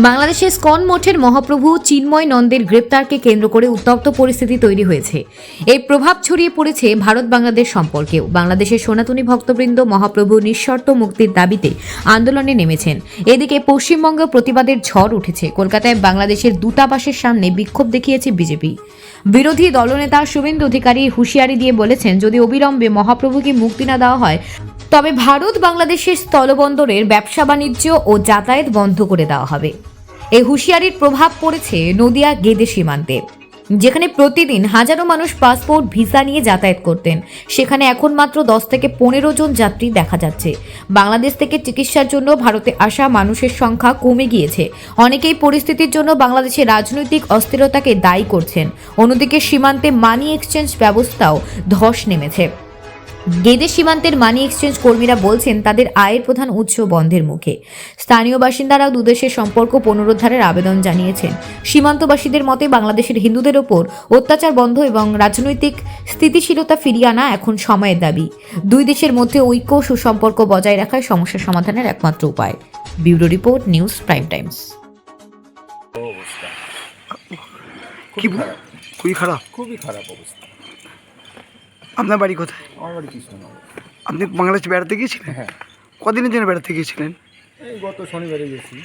বাংলাদেশের স্কন মঠের মহাপ্রভু চিন্ময় নন্দের গ্রেপ্তারকে কেন্দ্র করে উত্তপ্ত পরিস্থিতি তৈরি হয়েছে। এই প্রভাব ছড়িয়ে পড়েছে ভারত বাংলাদেশ সম্পর্কেও। বাংলাদেশের সনাতনী ভক্তবৃন্দ মহাপ্রভুর নিঃশর্ত মুক্তির দাবিতে আন্দোলনে নেমেছেন। এদিকে পশ্চিমবঙ্গে প্রতিবাদের ঝড় উঠেছে। কলকাতায় বাংলাদেশের দূতাবাসের সামনে বিক্ষোভ দেখিয়েছে বিজেপি। বিরোধী দলনেতা শুভেন্দু অধিকারী হুঁশিয়ারি দিয়ে বলেছেন, যদি অবিলম্বে মহাপ্রভুকে মুক্তি না দেওয়া হয় তবে ভারত বাংলাদেশের স্থলবন্দরের ব্যবসা বাণিজ্য ও যাতায়াত বন্ধ করে দেওয়া হবে। এই হুঁশিয়ারির প্রভাব পড়েছে নদিয়া গেদে সীমান্তে, যেখানে প্রতিদিন হাজারো মানুষ পাসপোর্ট ভিসা নিয়ে যাতায়াত করতেন। সেখানে এখন মাত্র 10 থেকে 15 জন যাত্রী দেখা যাচ্ছে। বাংলাদেশ থেকে চিকিৎসার জন্য ভারতে আসা মানুষের সংখ্যা কমে গিয়েছে। অনেকেই পরিস্থিতির জন্য বাংলাদেশের রাজনৈতিক অস্থিরতাকে দায়ী করছেন। অন্যদিকে সীমান্তে মানি এক্সচেঞ্জ ব্যবস্থাও ধস নেমেছে। গেদে সীমান্তের মানি এক্সচেঞ্জ কর্মীরা বলছেন, তাদের আয়ের প্রধান উৎস বন্ধের মুখে। স্থানীয় বাসিন্দারাও দুদেশের সম্পর্ক পুনরুদ্ধারের আবেদন জানিয়েছেন। সীমান্তবাসীদের মতে বাংলাদেশের হিন্দুদের ওপর অত্যাচার বন্ধ এবং রাজনৈতিক স্থিতিশীলতা ফিরিয়ে আনা এখন সময়ের দাবি। দুই দেশের মধ্যে ঐক্য ও সুসম্পর্ক বজায় রাখাই সমস্যা সমাধানের একমাত্র উপায়। Bureau report, news prime Times. খুবই খারাপ অবস্থা। আপনার বাড়ি কোথায়? আমার বাড়ি কৃষ্ণনগর। আপনি বাংলাদেশ বেড়াতে গিয়েছিলেন? হ্যাঁ, কদিনের জন্য বেড়াতে গিয়েছিলেন? এই গত শনিবারে গেছি।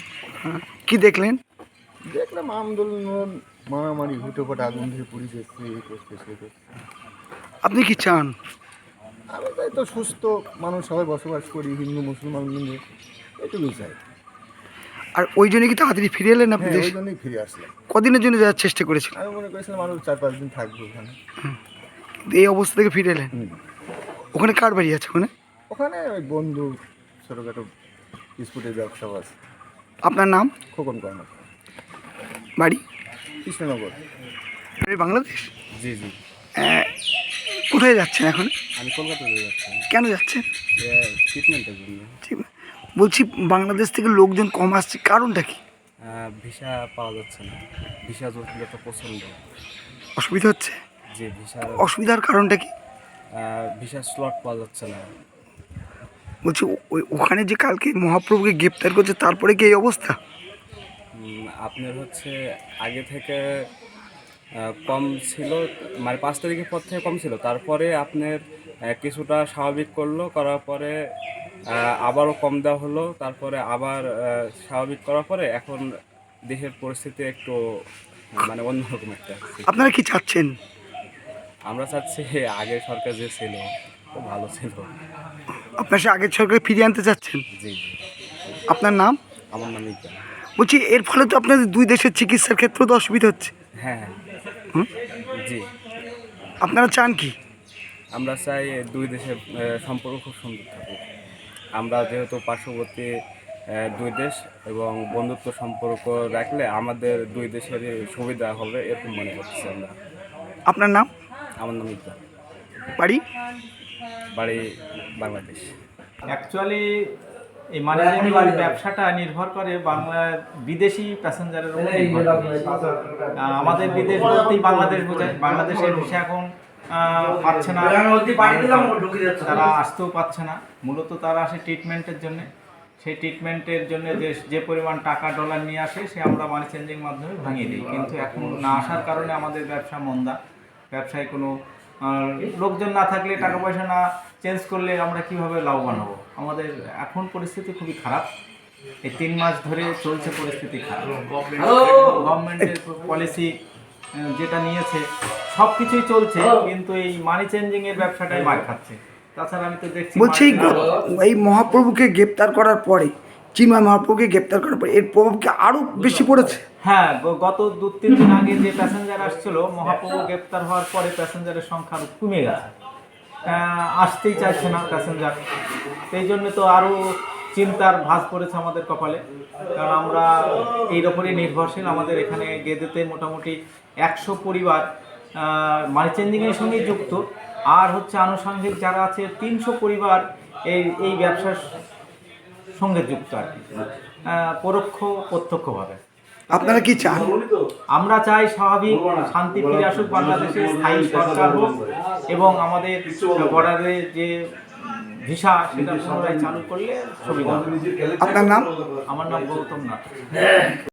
হ্যাঁ, কি দেখলেন? দেখলাম আন্দোলন, মারামারি, হুটোপাটা, আগুন ধরে পুড়ি যাচ্ছে, এই করছে, সে করছে। আপনি কি চান? আমি তাই তো সুস্থ মানুষ সবাই বসবাস করি, হিন্দু মুসলমান মিলে, এটুকুই চাই। আর ওই জন্য কি তাড়াতাড়ি ফিরে এলেন আপনি হ্যাঁ, দেশে? ওই জন্যই ফিরে আসলাম। কদিনের জন্য যাওয়ার চেষ্টা করেছিলেন? আমি মনে করেছিলাম আরও 4-5 দিন থাকবো ওখানে। এই অবস্থা থেকে ফিরে এলেন? ওখানে কার বাড়ি আছে? ওখানে ওই বন্ধু ছোটোখাটো বিস্কুটের ব্যবসা আছে। আপনার নাম? খোকন কর্মক, বাড়ি? কৃষ্ণনগর। বাড়ি বাংলাদেশ? জি জি। কোথায় যাচ্ছেন এখন? আমি কলকাতাতে যাচ্ছি। কেন যাচ্ছেন? ট্রিটমেন্টের জন্য। ঠিক, বলছি বাংলাদেশ থেকে লোকজন কম আসছে, কারণটা কি? ভিসা পাওয়া যাচ্ছে না, ভিসা জটিলতা প্রচণ্ড। অসুবিধা হচ্ছে? যে ভিসা অসুবিধার কারণটা কি? ভিসা স্লট পাওয়া যাচ্ছে না। বলছি ওখানে যে কালকে মহাপ্রভুকে গ্রেপ্তার করছে, তারপরে কি এই অবস্থা? আপনার হচ্ছে আগে থেকে কম ছিল, মানে 5 তারিখের পর থেকে কম ছিল, তারপরে আপনার কিছুটা স্বাভাবিক করলো, করার পরে আবারও কম দেওয়া হলো, তারপরে আবার স্বাভাবিক করার পরে এখন দেশের পরিস্থিতি একটু মানে অন্যরকম একটা। আপনারা কি চাচ্ছেন? আমরা চাচ্ছি আগের সরকার যে ছিল খুব ভালো ছিল। আপনার সে আগের সরকার ফিরিয়ে আনতে চাচ্ছেন? জি জি। আপনার নাম? আমার নাম ইকবাল। বলছি এর ফলে তো আপনাদের দুই দেশের চিকিৎসার ক্ষেত্রেও তো অসুবিধা হচ্ছে। হ্যাঁ জি। আপনারা চান কি? আমরা চাই দুই দেশের সম্পর্ক খুব সুন্দর থাকুক। আমরা যেহেতু পার্শ্ববর্তী দুই দেশ এবং বন্ধুত্ব সম্পর্ক রাখলে আমাদের দুই দেশেরই সুবিধা হবে, এরকম মনে করছি আমরা। আপনার নাম? আমার নাম ইকবাল। বাড়ি? বাড়ি বাংলাদেশ। অ্যাকচুয়ালি এই মানি চেঞ্জিং ব্যবসাটা নির্ভর করে বিদেশি প্যাসেঞ্জারের উপর নির্ভর করে। আমাদের বিদেশ বলতেই বাংলাদেশ বোঝায়। বাংলাদেশের ভিসা এখন পাচ্ছে না, তারা আসতেও পাচ্ছে না। মূলত তারা আসে ট্রিটমেন্টের জন্য। সেই ট্রিটমেন্টের জন্য যে পরিমাণ টাকা ডলার নিয়ে আসে সে আমরা মানি চেঞ্জিং মাধ্যমে ভাঙিয়ে দিই। কিন্তু এখন না আসার কারণে আমাদের ব্যবসা মন্দা। ব্যবসায় কোনো লোকজন না থাকলে, টাকা পয়সা না চেঞ্জ করলে আমরা কিভাবে লাভবান হব? আমাদের এখন পরিস্থিতি খুবই খারাপ। এই 3 মাস ধরে চলছে পরিস্থিতি খারাপ। গভর্নমেন্টের পলিসি যেটা নিয়েছে সব কিছুই চলছে, কিন্তু এই মানি চেঞ্জিং এর ব্যবসাটাই মার খাচ্ছে। তাছাড়া আমি তো দেখছি বলছি এই মহাপ্রভুকে গ্রেপ্তার করার পরে, চিন্ময় মহাপ্রভুকে গ্রেপ্তার করার পরে এর প্রভাব কি আরও বেশি পড়েছে? হ্যাঁ, গত 2-3 দিন আগে যে প্যাসেঞ্জার আসছিল, মহাপ্রভু গ্রেপ্তার হওয়ার পরে প্যাসেঞ্জারের সংখ্যা আরও কমে গেছে। আসতেই চাইছে না প্যাসেঞ্জার। সেই জন্য তো আরও চিন্তার ভাঁজ পড়েছে আমাদের কপালে। কারণ আমরা এর ওপরই নির্ভরশীল। আমাদের এখানে গেদেতে মোটামুটি 100 পরিবার মানি চেঞ্জিংয়ের সঙ্গে যুক্ত। আর হচ্ছে আনুষঙ্গিক যারা আছে 300 পরিবার এই ব্যবসার সঙ্গে যুক্ত আর কি, পরোক্ষ প্রত্যক্ষভাবে। আপনারা কি চান? আমরা চাই স্বাভাবিক শান্তি ফিরে আসুক, বাংলাদেশে স্থায়ী সরকার হোক এবং আমাদের বর্ডারে যে ভিসা সেটা পুনরায় চালু করলে সুবিধা হবে। আপনার নাম? আমার নাম গৌতম নাথ।